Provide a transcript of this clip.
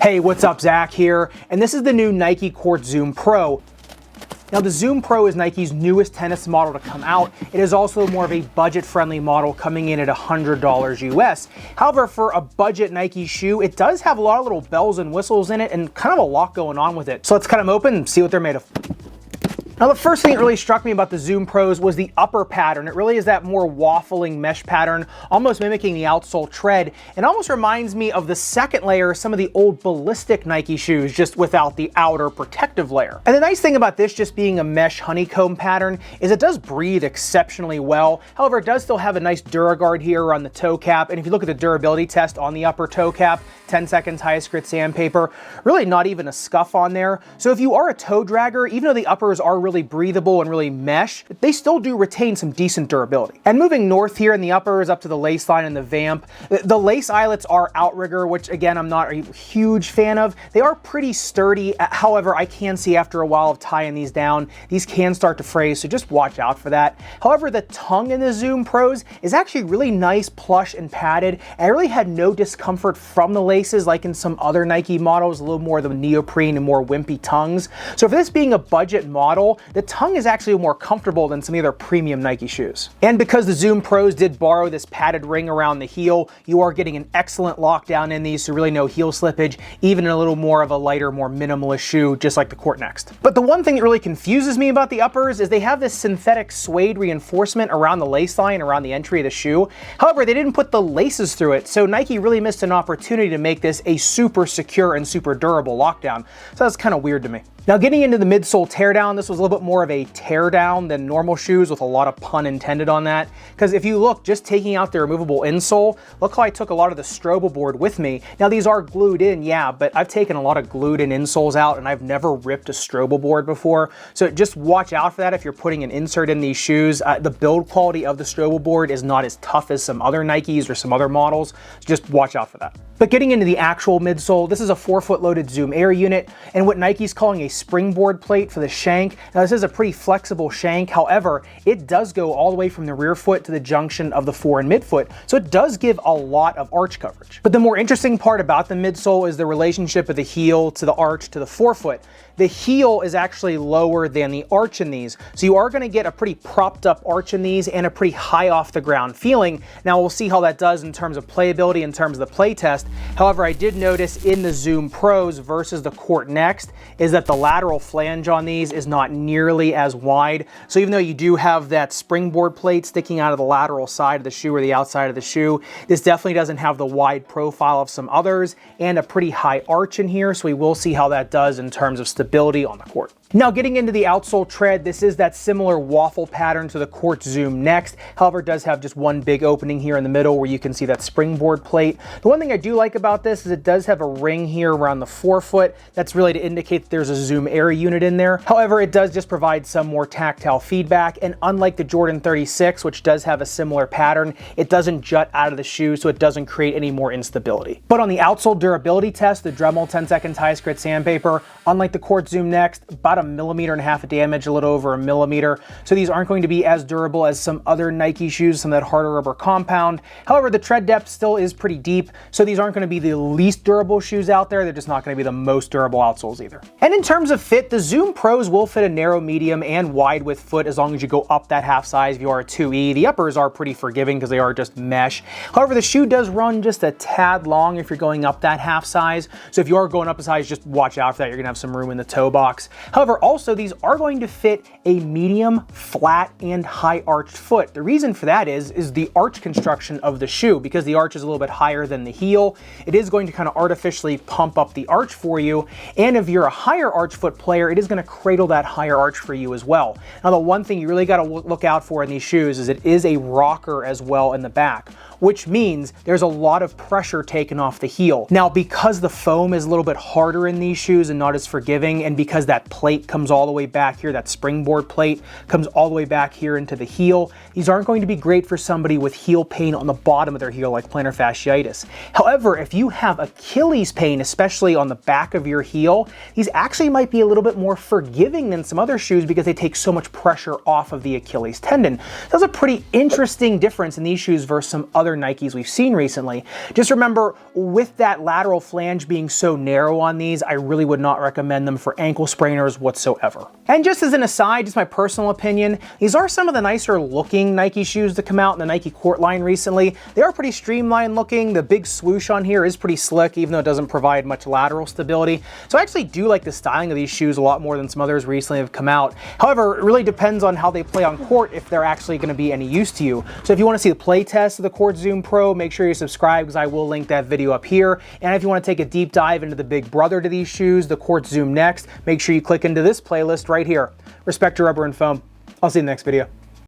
Hey, what's up? Zach here, and this is the new Nike Court Zoom Pro. Now, the Zoom Pro is Nike's newest tennis model to come out. It is also more of a budget-friendly model, coming in at $100 US. However, for a budget Nike shoe, it does have a lot of little bells and whistles in it and kind of a lot going on with it. So let's cut them open and see what they're made of. Now, the first thing that really struck me about the Zoom Pros was the upper pattern. It really is that more waffling mesh pattern, almost mimicking the outsole tread. It almost reminds me of the second layer of some of the old ballistic Nike shoes, just without the outer protective layer. And the nice thing about this just being a mesh honeycomb pattern is it does breathe exceptionally well. However, it does still have a nice DuraGuard here on the toe cap. And if you look at the durability test on the upper toe cap, 10 seconds highest grit sandpaper, really not even a scuff on there. So if you are a toe dragger, even though the uppers are really breathable and really mesh, they still do retain some decent durability. And moving north here in the uppers up to the lace line and the vamp, the lace eyelets are outrigger, which again, I'm not a huge fan of. They are pretty sturdy. However, I can see after a while of tying these down, these can start to fray, so just watch out for that. However, the tongue in the Zoom Pros is actually really nice, plush, and padded. I really had no discomfort from the laces like in some other Nike models, a little more of the neoprene and more wimpy tongues. So for this being a budget model, the tongue is actually more comfortable than some of the other premium Nike shoes. And because the Zoom Pros did borrow this padded ring around the heel, you are getting an excellent lockdown in these, so really no heel slippage, even a little more of a lighter, more minimalist shoe, just like the Court Next. But the one thing that really confuses me about the uppers is they have this synthetic suede reinforcement around the lace line, around the entry of the shoe. However, they didn't put the laces through it, so Nike really missed an opportunity to make this a super secure and super durable lockdown. So that's kind of weird to me. Now, getting into the Midsole Teardown, this was a little bit more of a teardown than normal shoes, with a lot of pun intended on that. Because if you look, just taking out the removable insole, look how I took a lot of the strobo board with me. Now, these are glued in, yeah, but I've taken a lot of glued in insoles out, and I've never ripped a strobo board before. So just watch out for that if you're putting an insert in these shoes. The build quality of the strobo board is not as tough as some other Nikes or some other models, so just watch out for that. But getting into the actual midsole, this is a 4-foot loaded Zoom Air unit, and what Nike's calling a springboard plate for the shank. Now, this is a pretty flexible shank. However, it does go all the way from the rear foot to the junction of the fore and midfoot, so it does give a lot of arch coverage. But the more interesting part about the midsole is the relationship of the heel to the arch to the forefoot. The heel is actually lower than the arch in these, so you are going to get a pretty propped up arch in these and a pretty high off the ground feeling. Now, we'll see how that does in terms of playability, in terms of the play test. However, I did notice in the Zoom Pros versus the Court Next is that the lateral flange on these is not nearly as wide. So even though you do have that springboard plate sticking out of the lateral side of the shoe or the outside of the shoe, this definitely doesn't have the wide profile of some others and a pretty high arch in here. So we will see how that does in terms of stability on the court. Now, getting into the outsole tread, this is that similar waffle pattern to the Court Zoom Next. However, it does have just one big opening here in the middle where you can see that springboard plate. The one thing I do like about this is it does have a ring here around the forefoot. That's really to indicate that there's a Zoom Air unit in there. However, it does just provide some more tactile feedback, and unlike the Jordan 36, which does have a similar pattern, it doesn't jut out of the shoe, so it doesn't create any more instability. But on the outsole durability test, the Dremel 10 seconds highest grit sandpaper, unlike the Court Zoom Next, about 1.5 millimeters of damage, a little over 1 millimeter. So these aren't going to be as durable as some other Nike shoes, some of that harder rubber compound. However, the tread depth still is pretty deep, so these aren't going to be the least durable shoes out there. They're just not going to be the most durable outsoles either. And in terms of fit, the Zoom Pros will fit a narrow, medium, and wide width foot as long as you go up that half size if you are a 2E. The uppers are pretty forgiving because they are just mesh. However, the shoe does run just a tad long if you're going up that half size. So if you are going up a size, just watch out for that. You're going to have some room in the toe box. However, also these are going to fit a medium, flat, and high arched foot. The reason for that is the arch construction of the shoe. Because the arch is a little bit higher than the heel, it is going to kind of artificially pump up the arch for you. And if you're a higher arch foot player, it is going to cradle that higher arch for you as well. Now, the one thing you really got to look out for in these shoes is it is a rocker as well in the back, which means there's a lot of pressure taken off the heel. Now, because the foam is a little bit harder in these shoes and not as forgiving, and because that plate plate comes all the way back here. That springboard plate comes all the way back here into the heel. These aren't going to be great for somebody with heel pain on the bottom of their heel, like plantar fasciitis. However, if you have Achilles pain, especially on the back of your heel, these actually might be a little bit more forgiving than some other shoes because they take so much pressure off of the Achilles tendon. That's a pretty interesting difference in these shoes versus some other Nikes we've seen recently. Just remember, with that lateral flange being so narrow on these, I really would not recommend them for ankle sprainers whatsoever. And just as an aside, just my personal opinion, these are some of the nicer looking Nike shoes to come out in the Nike Court line recently. They are pretty streamlined looking. The big swoosh on here is pretty slick, even though it doesn't provide much lateral stability. So I actually do like the styling of these shoes a lot more than some others recently have come out. However, it really depends on how they play on court if they're actually going to be any use to you. So if you want to see the play test of the Court Zoom Pro, make sure you subscribe because I will link that video up here. And if you want to take a deep dive into the big brother to these shoes, the Court Zoom Next, make sure you click into this playlist right here. Respect your rubber and foam. I'll see you in the next video.